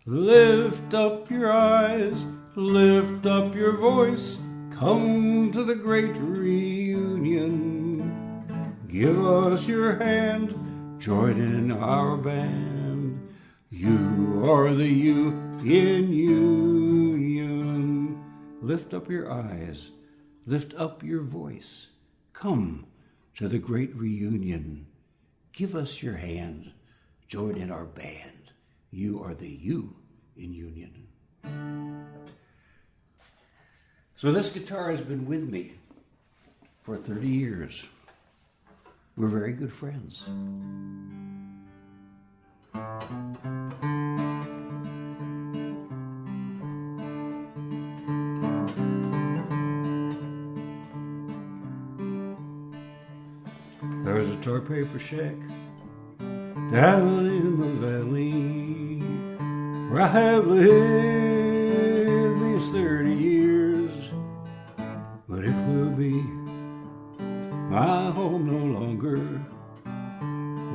Lift up your eyes, lift up your voice, come to the great reunion. Give us your hand, join in our band. You are the you in union. Lift up your eyes, lift up your voice, come to the great reunion. Give us your hand, join in our band. You are the you in union. So this guitar has been with me for 30 years. We're very good friends. There's a tar paper shack down in the valley where I have lived these 30 years, but it will be my home no longer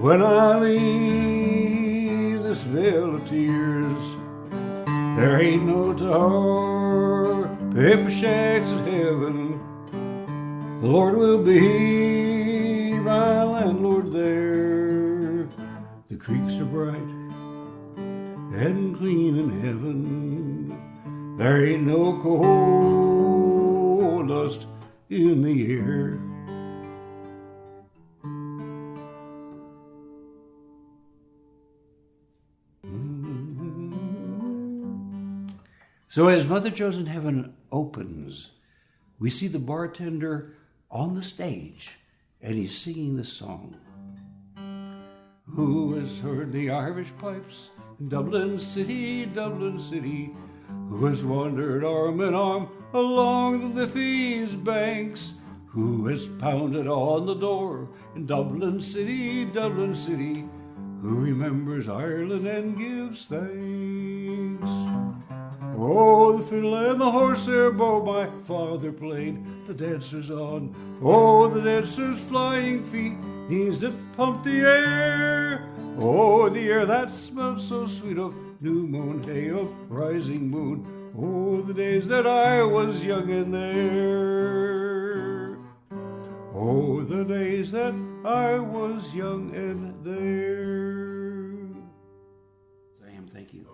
when I leave this vale of tears. There ain't no tar paper shacks in heaven. The Lord will be my landlord there. The creeks are bright and clean in heaven. There ain't no coal dust in the air. So as Mother Joe's in Heaven opens, we see the bartender on the stage, and he's singing this song. Who has heard the Irish pipes in Dublin City, Dublin City? Who has wandered arm in arm along the Liffey's banks? Who has pounded on the door in Dublin City, Dublin City? Who remembers Ireland and gives thanks? Oh, the fiddle and the horsehair bow my father played the dancers on. Oh, the dancers' flying feet, knees that pump the air. Oh, the air that smells so sweet of new moon hay, of rising moon. Oh, the days that I was young and there. Oh, the days that I was young and there. Sam, thank you.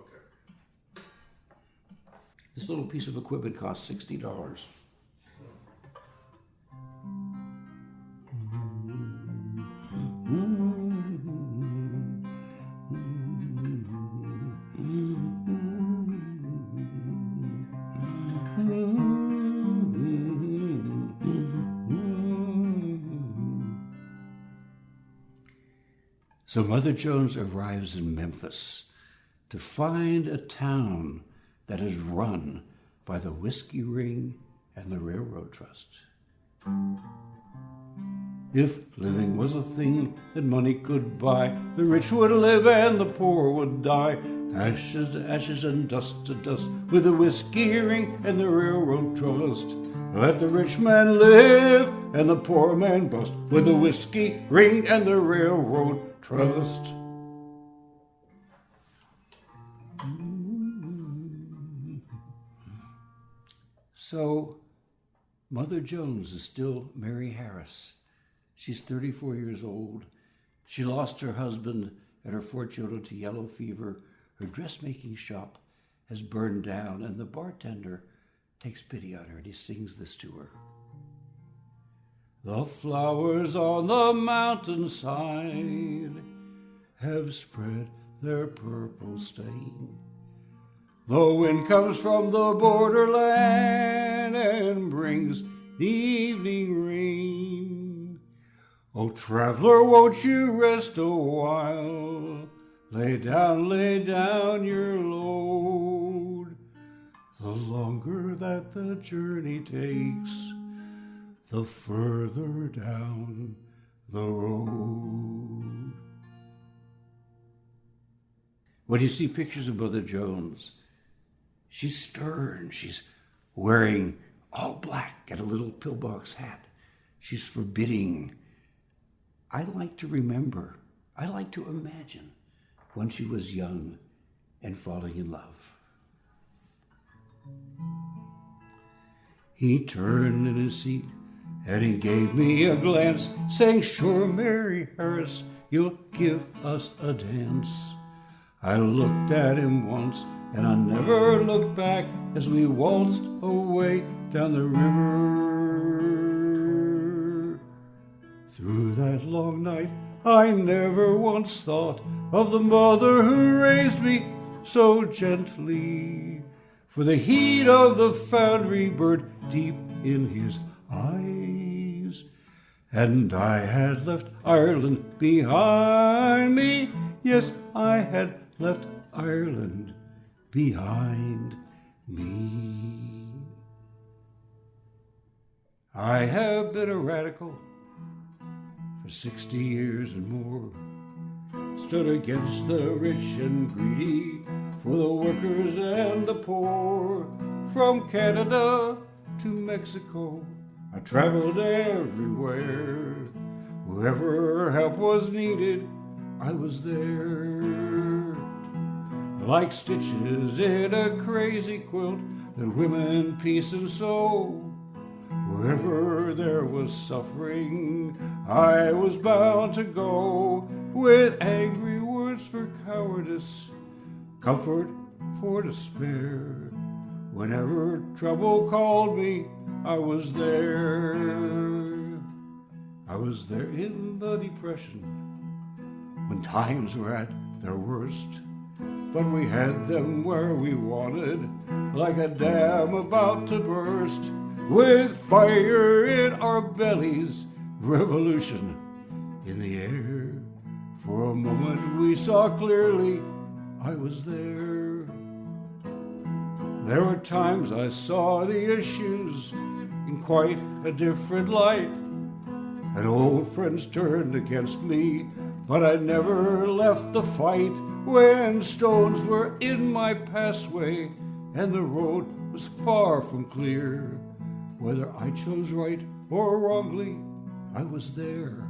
This little piece of equipment costs $60. So Mother Jones arrives in Memphis to find a town that is run by the Whiskey Ring and the Railroad Trust. If living was a thing that money could buy, the rich would live and the poor would die. Ashes to ashes and dust to dust with the Whiskey Ring and the Railroad Trust. Let the rich man live and the poor man bust with the Whiskey Ring and the Railroad Trust. So, Mother Jones is still Mary Harris. She's 34 years old. She lost her husband and her 4 children to yellow fever. Her dressmaking shop has burned down, and the bartender takes pity on her, and he sings this to her. The flowers on the mountainside have spread their purple stain. The wind comes from the borderland and brings the evening rain. Oh, traveler, won't you rest a while? Lay down your load. The longer that the journey takes, the further down the road. When you see pictures of Mother Jones, she's stern. She's wearing all black and a little pillbox hat. She's forbidding. I like to remember, I like to imagine when she was young and falling in love. He turned in his seat and he gave me a glance, saying, "Sure, Mary Harris, you'll give us a dance." I looked at him once and I never looked back as we waltzed away down the river. Through that long night, I never once thought of the mother who raised me so gently, for the heat of the foundry burned deep in his eyes, and I had left Ireland behind me. Yes, I had left Ireland behind me. I have been a radical for 60 years and more, stood against the rich and greedy, for the workers and the poor. From Canada to Mexico, I traveled everywhere. Wherever help was needed, I was there. Like stitches in a crazy quilt that women piece and sew. Wherever there was suffering, I was bound to go, with angry words for cowardice, comfort for despair. Whenever trouble called me, I was there. I was there in the Depression, when times were at their worst, but we had them where we wanted, like a dam about to burst. With fire in our bellies, revolution in the air. For a moment we saw clearly, I was there. There were times I saw the issues in quite a different light, and old friends turned against me, but I never left the fight. When stones were in my pathway and the road was far from clear, whether I chose right or wrongly, I was there.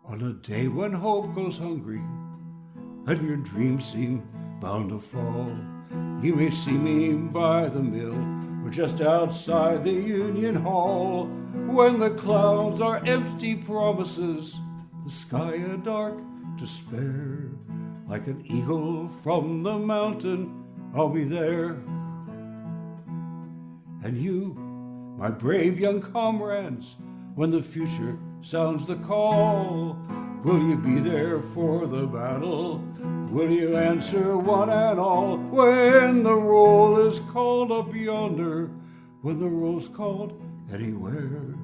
On a day when hope goes hungry and your dreams seem bound to fall, you may see me by the mill or just outside the Union Hall, when the clouds are empty promises, the sky a dark despair. Like an eagle from the mountain, I'll be there. And you, my brave young comrades, when the future sounds the call, will you be there for the battle? Will you answer one and all? When the roll is called up yonder, when the roll's called anywhere,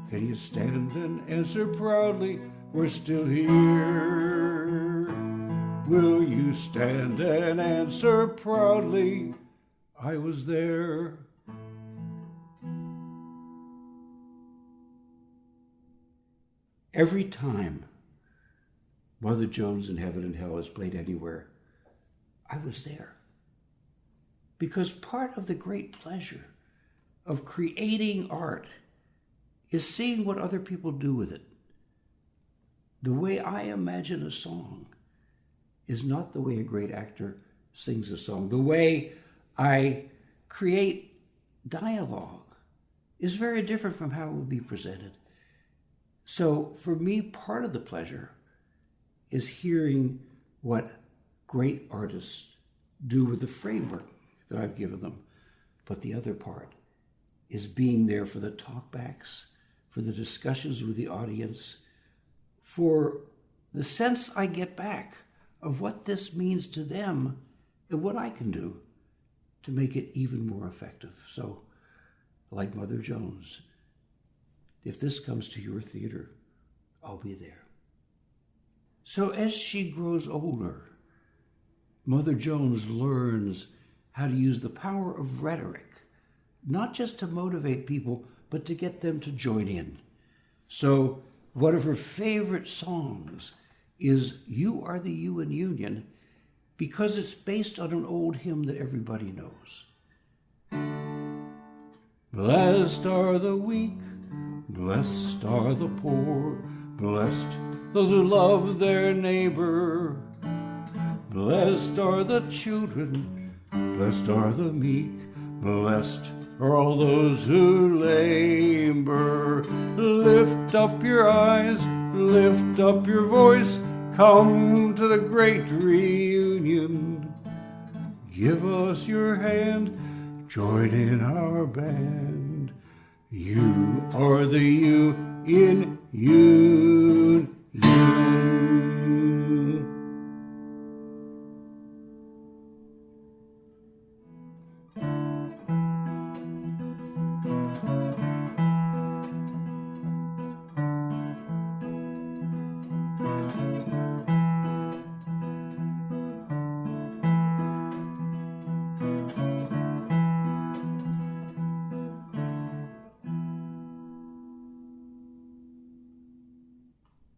can you stand and answer proudly, we're still here? Will you stand and answer proudly, I was there? Every time Mother Jones in Heaven and Hell is played anywhere, I was there. Because part of the great pleasure of creating art is seeing what other people do with it. The way I imagine a song is not the way a great actor sings a song. The way I create dialogue is very different from how it would be presented. So for me, part of the pleasure is hearing what great artists do with the framework that I've given them. But the other part is being there for the talkbacks, for the discussions with the audience, for the sense I get back of what this means to them and what I can do to make it even more effective. So, like Mother Jones, if this comes to your theater, I'll be there. So as she grows older, Mother Jones learns how to use the power of rhetoric, not just to motivate people, but to get them to join in. So one of her favorite songs is You Are the You in Union, because it's based on an old hymn that everybody knows. Blessed are the weak, blessed are the poor, blessed those who love their neighbor. Blessed are the children, blessed are the meek, blessed are all those who labor. Lift up your eyes, lift up your voice, come to the great reunion. Give us your hand, join in our band. You are the you in union.